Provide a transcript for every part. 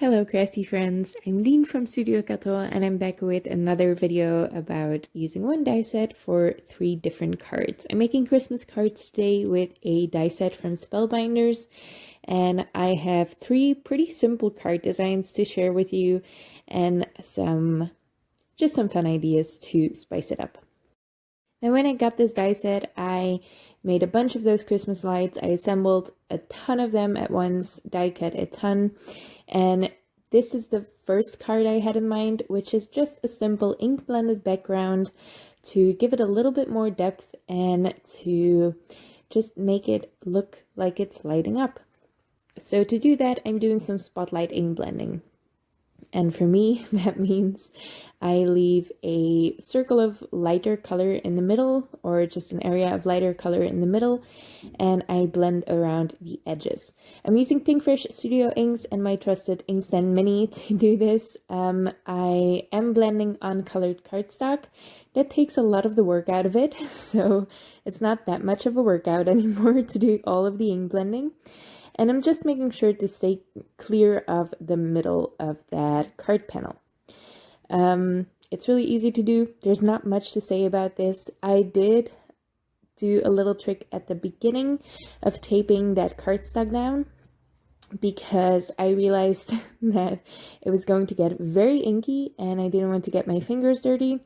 Hello crafty friends, I'm Dean from Studio Kato and I'm back with another video about using one die set for 3 different cards. I'm making Christmas cards today with a die set from Spellbinders, and I have 3 pretty simple card designs to share with you and just some fun ideas to spice it up. Now when I got this die set, I made a bunch of those Christmas lights. I assembled a ton of them at once, die cut a ton, and this is the first card I had in mind, which is just a simple ink blended background to give it a little bit more depth and to just make it look like it's lighting up. So to do that, I'm doing some spotlight ink blending. And for me, that means I leave a circle of lighter color in the middle, or just an area of lighter color in the middle, and I blend around the edges. I'm using Pinkfish Studio inks and my trusted Inkstand Mini to do this. I am blending on colored cardstock. That takes a lot of the work out of it, so it's not that much of a workout anymore to do all of the ink blending. And I'm just making sure to stay clear of the middle of that card panel. It's really easy to do. There's not much to say about this. I did do a little trick at the beginning of taping that cardstock down because I realized that it was going to get very inky and I didn't want to get my fingers dirty.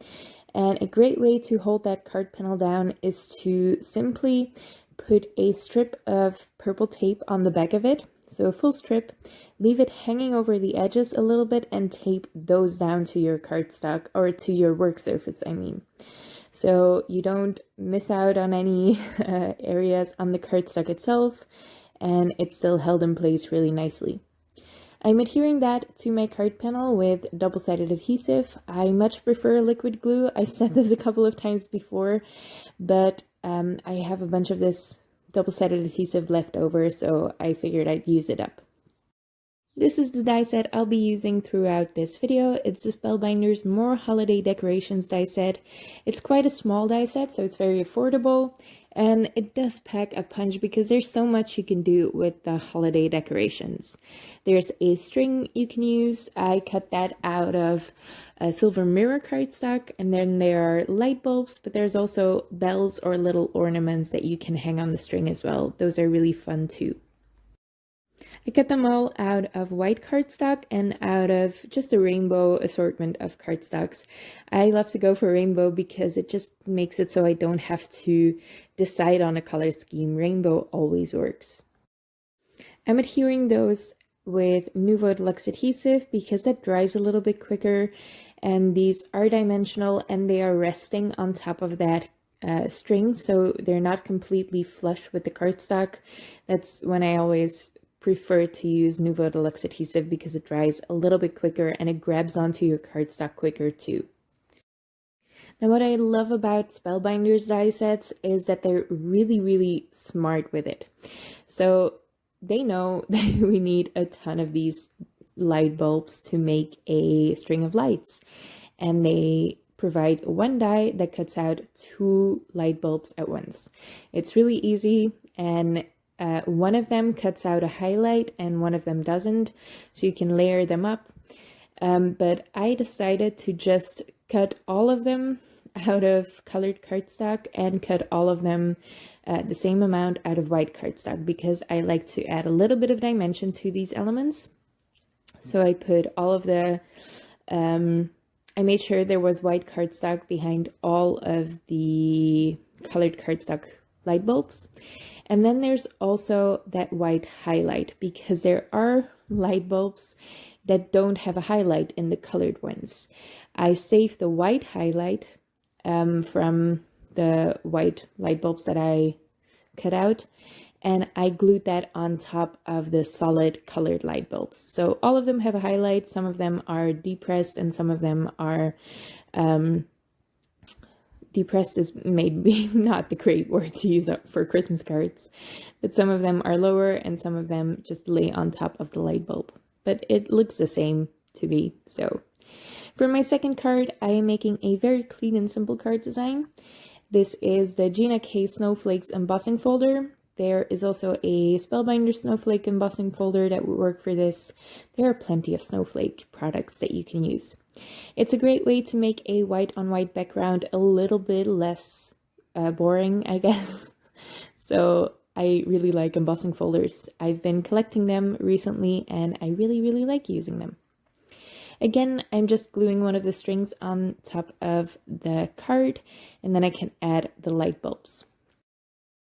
And a great way to hold that card panel down is to simply put a strip of purple tape on the back of it, so a full strip, leave it hanging over the edges a little bit and tape those down to your cardstock, or to your work surface, I mean. So you don't miss out on any areas on the cardstock itself, and it's still held in place really nicely. I'm adhering that to my card panel with double-sided adhesive. I much prefer liquid glue. I've said this a couple of times before, but I have a bunch of this double-sided adhesive left over, so I figured I'd use it up. This is the die set I'll be using throughout this video. It's the Spellbinders More Holiday Decorations die set. It's quite a small die set, so it's very affordable, and it does pack a punch because there's so much you can do with the holiday decorations. There's a string you can use. I cut that out of a silver mirror cardstock, and then there are light bulbs, but there's also bells or little ornaments that you can hang on the string as well. Those are really fun too. I cut them all out of white cardstock and out of just a rainbow assortment of cardstocks. I love to go for rainbow because it just makes it so I don't have to decide on a color scheme. Rainbow always works. I'm adhering those with Nouveau Deluxe adhesive because that dries a little bit quicker, and these are dimensional and they are resting on top of that string, so they're not completely flush with the cardstock. That's when I always prefer to use Nouveau Deluxe adhesive because it dries a little bit quicker and it grabs onto your cardstock quicker too. Now what I love about Spellbinders die sets is that they're really smart with it. So they know that we need a ton of these light bulbs to make a string of lights, and they provide one die that cuts out 2 light bulbs at once. It's really easy, and one of them cuts out a highlight and one of them doesn't, so you can layer them up. But I decided to just cut all of them out of colored cardstock and cut all of them the same amount out of white cardstock because I like to add a little bit of dimension to these elements. So I put all of the, I made sure there was white cardstock behind all of the colored cardstock light bulbs. And then there's also that white highlight because there are light bulbs that don't have a highlight in the colored ones. I saved the white highlight from the white light bulbs that I cut out, and I glued that on top of the solid colored light bulbs. So all of them have a highlight, some of them are depressed and some of them are depressed is maybe not the great word to use for Christmas cards, but some of them are lower and some of them just lay on top of the light bulb. But it looks the same to me. So for my second card, I am making a very clean and simple card design. This is the Gina K Snowflakes embossing folder. There is also a Spellbinders Snowflake embossing folder that would work for this. There are plenty of Snowflake products that you can use. It's a great way to make a white on white background a little bit less boring, I guess. So I really like embossing folders. I've been collecting them recently and I really like using them. Again, I'm just gluing one of the strings on top of the card, and then I can add the light bulbs.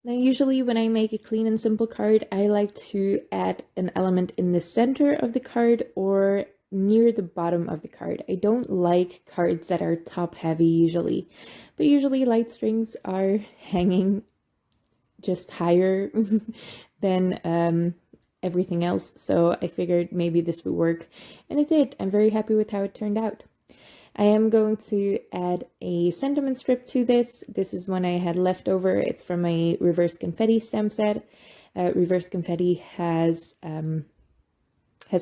Now, usually when I make a clean and simple card, I like to add an element in the center of the card or near the bottom of the card. I don't like cards that are top heavy usually, but usually light strings are hanging just higher than everything else, so I figured maybe this would work, and it did. I'm very happy with how it turned out. I am going to add a sentiment strip to this. This is one I had left over. It's from a reverse confetti stamp set. Reverse confetti has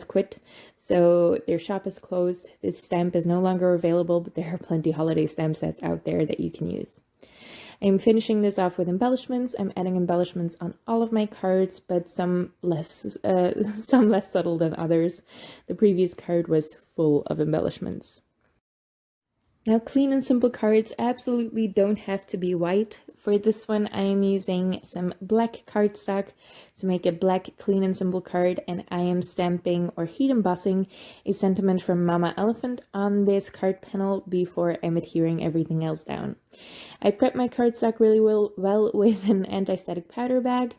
quit, so their shop is closed. This stamp is no longer available, but there are plenty of holiday stamp sets out there that you can use. I'm finishing this off with embellishments. I'm adding embellishments on all of my cards, but some less subtle than others. The previous card was full of embellishments. Now, clean and simple cards absolutely don't have to be white. For this one, I am using some black cardstock to make a black clean and simple card, and I am stamping or heat embossing a sentiment from Mama Elephant on this card panel before I'm adhering everything else down. I prep my cardstock really well with an anti-static powder bag,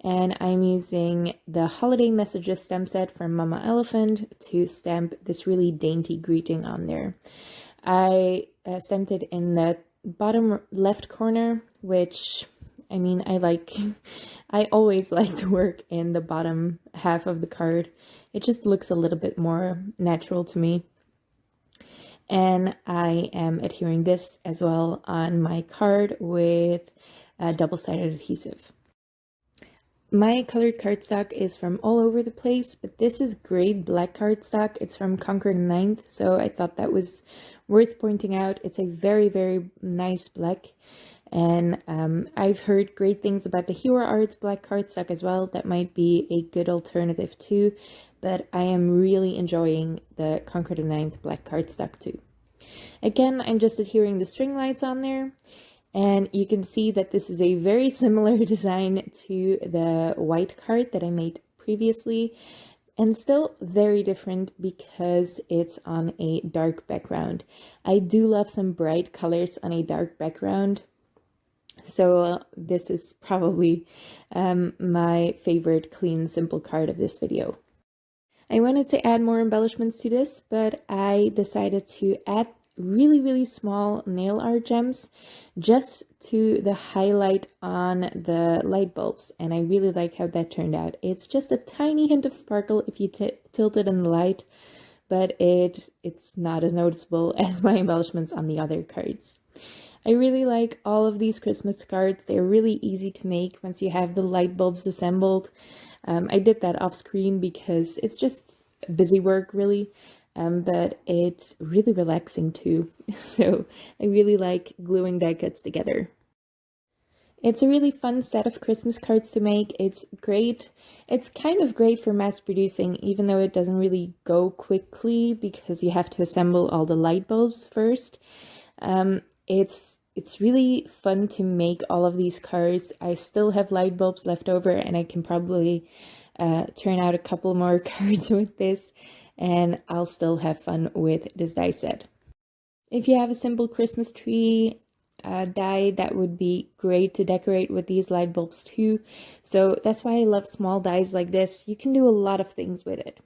and I'm using the Holiday Messages stamp set from Mama Elephant to stamp this really dainty greeting on there. I stamped it in the bottom left corner, which, I mean, I always like to work in the bottom half of the card. It just looks a little bit more natural to me. And I am adhering this as well on my card with double-sided adhesive. My colored cardstock is from all over the place, but this is grade black cardstock. It's from Concord 9th, so I thought that was worth pointing out. It's a very nice black, and I've heard great things about the Hero Arts black cardstock as well. That might be a good alternative too, but I am really enjoying the Concord 9th black cardstock too. Again, I'm just adhering the string lights on there. And you can see that this is a very similar design to the white card that I made previously, and still very different because it's on a dark background. I do love some bright colors on a dark background, so this is probably my favorite clean, simple card of this video. I wanted to add more embellishments to this, but I decided to add really small nail art gems just to the highlight on the light bulbs, and I really like how that turned out. It's just a tiny hint of sparkle if you tilt it in the light, but it's not as noticeable as my embellishments on the other cards. I really like all of these Christmas cards. They're really easy to make once you have the light bulbs assembled. I did that off screen because it's just busy work really. But it's really relaxing too, so I really like gluing die cuts together. It's a really fun set of Christmas cards to make. It's great. It's kind of great for mass producing, even though it doesn't really go quickly because you have to assemble all the light bulbs first. It's really fun to make all of these cards. I still have light bulbs left over, and I can probably turn out a couple more cards with this, and I'll still have fun with this die set. If you have a simple Christmas tree die, that would be great to decorate with these light bulbs too. So that's why I love small dies like this. You can do a lot of things with it.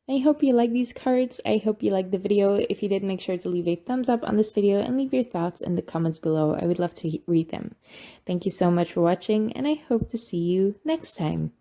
I hope you like these cards. I hope you liked the video. If you did, make sure to leave a thumbs up on this video and leave your thoughts in the comments below. I would love to read them. Thank you so much for watching, and I hope to see you next time.